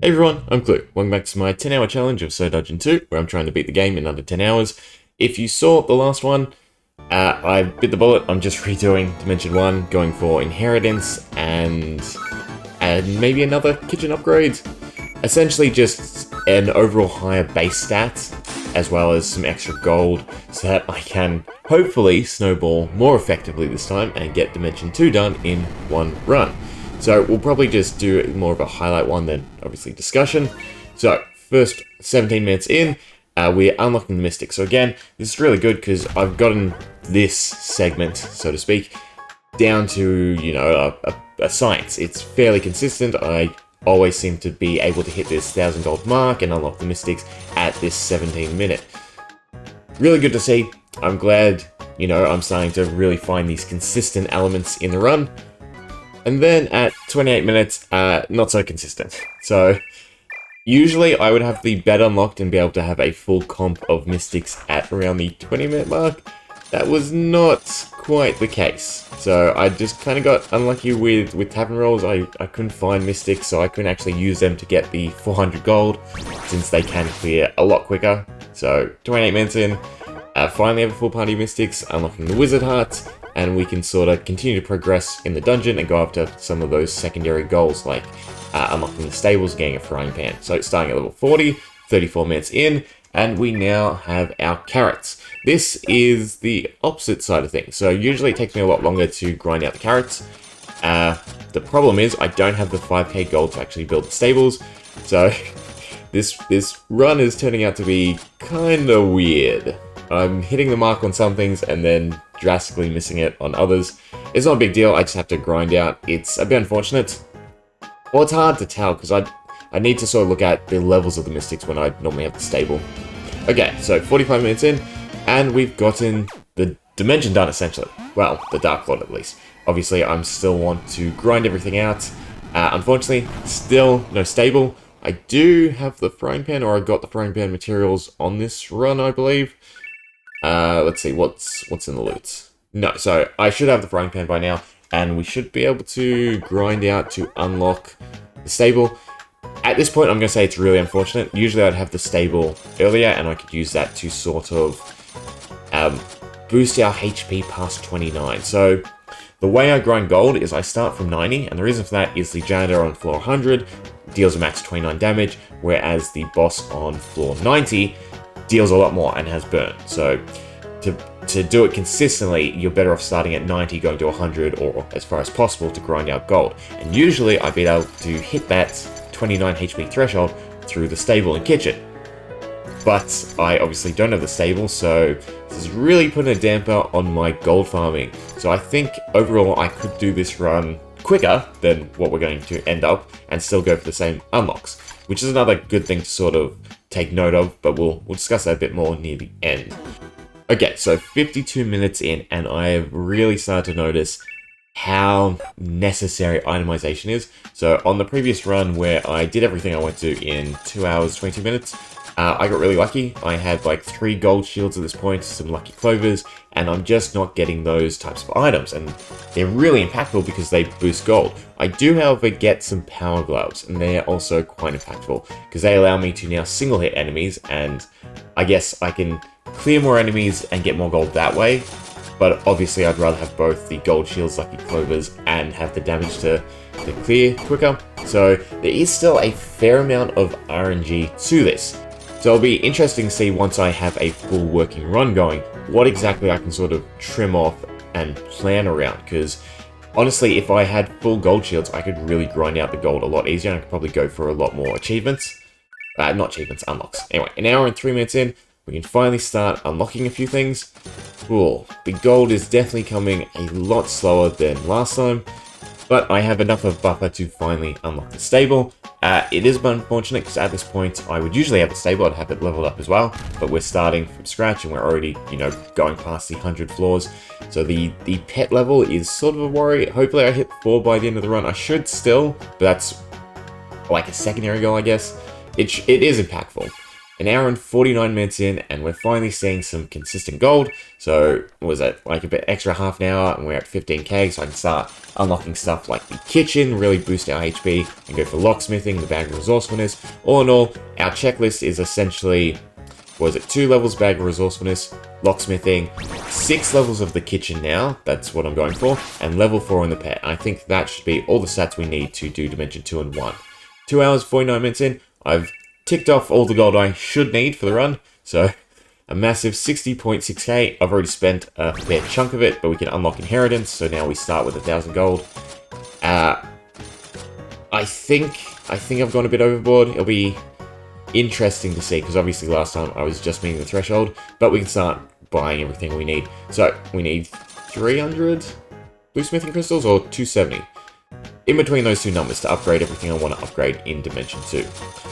Hey everyone, I'm Clue. Welcome back to my 10-hour challenge of So Dungeon 2, where I'm trying to beat the game in under 10 hours. If you saw the last one, I bit the bullet. I'm just redoing Dimension 1, going for Inheritance and maybe another kitchen upgrade. Essentially just an overall higher base stat, as well as some extra gold, so that I can hopefully snowball more effectively this time and get Dimension 2 done in one run. So we'll probably just do more of a highlight one than obviously discussion. So first 17 minutes in, we're unlocking the Mystic. So again, this is really good because I've gotten this segment, so to speak, down to, you know, a science. It's fairly consistent. I always seem to be able to hit this 1,000 gold mark and unlock the Mystics at this 17 minute. Really good to see. I'm glad, you know, I'm starting to really find these consistent elements in the run. And then at 28 minutes, not so consistent. So usually I would have the bed unlocked and be able to have a full comp of Mystics at around the 20-minute mark. That was not quite the case. So I just kind of got unlucky with tavern rolls. I couldn't find Mystics, so I couldn't actually use them to get the 400 gold, since they can clear a lot quicker. So 28 minutes in, finally have a full party of Mystics, unlocking the Wizard Hearts, and we can sort of continue to progress in the dungeon and go after some of those secondary goals, like unlocking the stables, getting a frying pan. So starting at level 40, 34 minutes in, and we now have our carrots. This is the opposite side of things. So usually it takes me a lot longer to grind out the carrots. The problem is I don't have the 5k gold to actually build the stables. So this run is turning out to be kind of weird. I'm hitting the mark on some things and then drastically missing it on others. It's not a big deal, I just have to grind out. It's a bit unfortunate. Well, it's hard to tell because I need to sort of look at the levels of the Mystics when I normally have the stable. Okay, so 45 minutes in, and we've gotten the Dimension done essentially. Well, the Dark Lord at least. Obviously, I still want to grind everything out. Unfortunately, still no stable. I do have the frying pan, or I got the frying pan materials on this run, I believe. Let's see, what's in the loot? No, so I should have the frying pan by now, and we should be able to grind out to unlock the stable. At this point, I'm going to say it's really unfortunate. Usually I'd have the stable earlier, and I could use that to sort of boost our HP past 29. So the way I grind gold is I start from 90, and the reason for that is the janitor on floor 100 deals a max 29 damage, whereas the boss on floor 90 deals a lot more and has burn. So to do it consistently, you're better off starting at 90, going to 100, or as far as possible to grind out gold. And usually I've been able to hit that 29 HP threshold through the stable and kitchen. But I obviously don't have the stable, so this is really putting a damper on my gold farming. So I think overall I could do this run quicker than what we're going to end up and still go for the same unlocks, which is another good thing to sort of take note of, but we'll discuss that a bit more near the end. Okay, so 52 minutes in, and I have really started to notice how necessary itemization is. So on the previous run where I did everything I went to in 2 hours, 22 minutes, I got really lucky. I had like 3 gold shields at this point, some lucky clovers, and I'm just not getting those types of items, and they're really impactful because they boost gold. I do, however, get some power gloves, and they're also quite impactful because they allow me to now single hit enemies, and I guess I can clear more enemies and get more gold that way. But obviously I'd rather have both the gold shields, lucky clovers, and have the damage to clear quicker. So there is still a fair amount of RNG to this. So it'll be interesting to see once I have a full working run going, what exactly I can sort of trim off and plan around. Because honestly, if I had full gold shields, I could really grind out the gold a lot easier, and I could probably go for a lot more achievements. Not achievements, unlocks. Anyway, an hour and 3 minutes in, we can finally start unlocking a few things. Cool. The gold is definitely coming a lot slower than last time, but I have enough of buffer to finally unlock the stable. It is unfortunate because at this point I would usually have the stable, I'd have it leveled up as well, but we're starting from scratch and we're already, you know, going past the 100 floors. So the pet level is sort of a worry. Hopefully I hit 4 by the end of the run. I should still, but that's like a secondary goal, I guess. It is impactful. an hour and 49 minutes in, and we're finally seeing some consistent gold. So, what was that, like a bit extra half an hour, and we're at 15k, so I can start unlocking stuff like the kitchen, really boost our HP, and go for locksmithing, the bag of resourcefulness. All in all, our checklist is essentially, what was it, 2 levels bag of resourcefulness, locksmithing, 6 levels of the kitchen now, that's what I'm going for, and level 4 in the pet. I think that should be all the stats we need to do Dimension 2 and 1. 2 hours, 49 minutes in, I've ticked off all the gold I should need for the run, so a massive 60.6k. I've already spent a fair chunk of it, but we can unlock inheritance, so now we start with 1,000 gold. I think I've gone a bit overboard. It'll be interesting to see, because obviously last time I was just meeting the threshold, but we can start buying everything we need. So we need 300 bluesmithing crystals or 270. In between those two numbers to upgrade everything I want to upgrade in Dimension 2.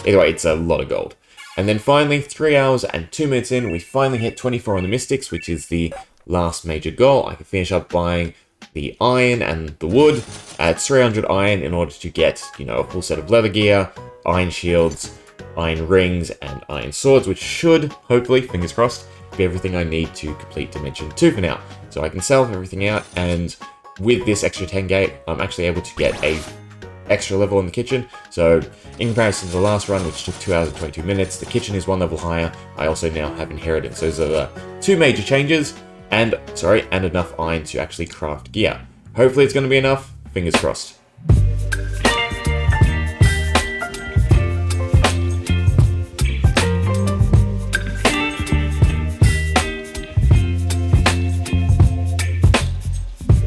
Either way, it's a lot of gold. And then finally, 3 hours and 2 minutes in, we finally hit 24 on the Mystics, which is the last major goal. I can finish up buying the iron and the wood at 300 iron in order to get, you know, a full set of leather gear, iron shields, iron rings, and iron swords, which should, hopefully, fingers crossed, be everything I need to complete Dimension 2 for now. So I can sell everything out, and with this extra 10k, I'm actually able to get a extra level in the kitchen. So in comparison to the last run, which took 2 hours and 22 minutes, the kitchen is 1 level higher. I also now have inheritance. Those are the 2 major changes, and enough iron to actually craft gear. Hopefully it's going to be enough. Fingers crossed.